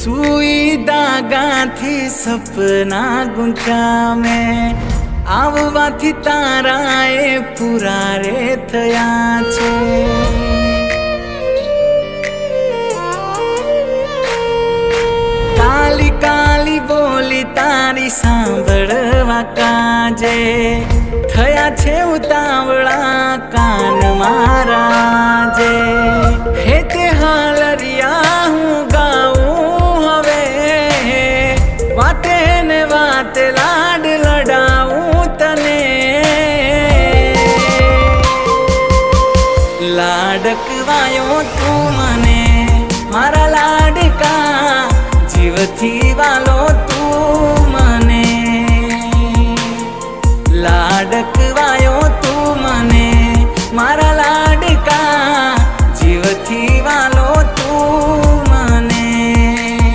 सुई दागा थी सपना गुंचा में आववाथी ताराए पूरा रे थया छे। काली काली बोली तारी सांभळवा काजे थया छे उतावळा कान मारा जे। हे ते हालरिया हूँ गाऊं हवे वाते ने वाते लाड लडाऊं तने। लाडकवायो तू मने मारा लाडका जीवथी वालो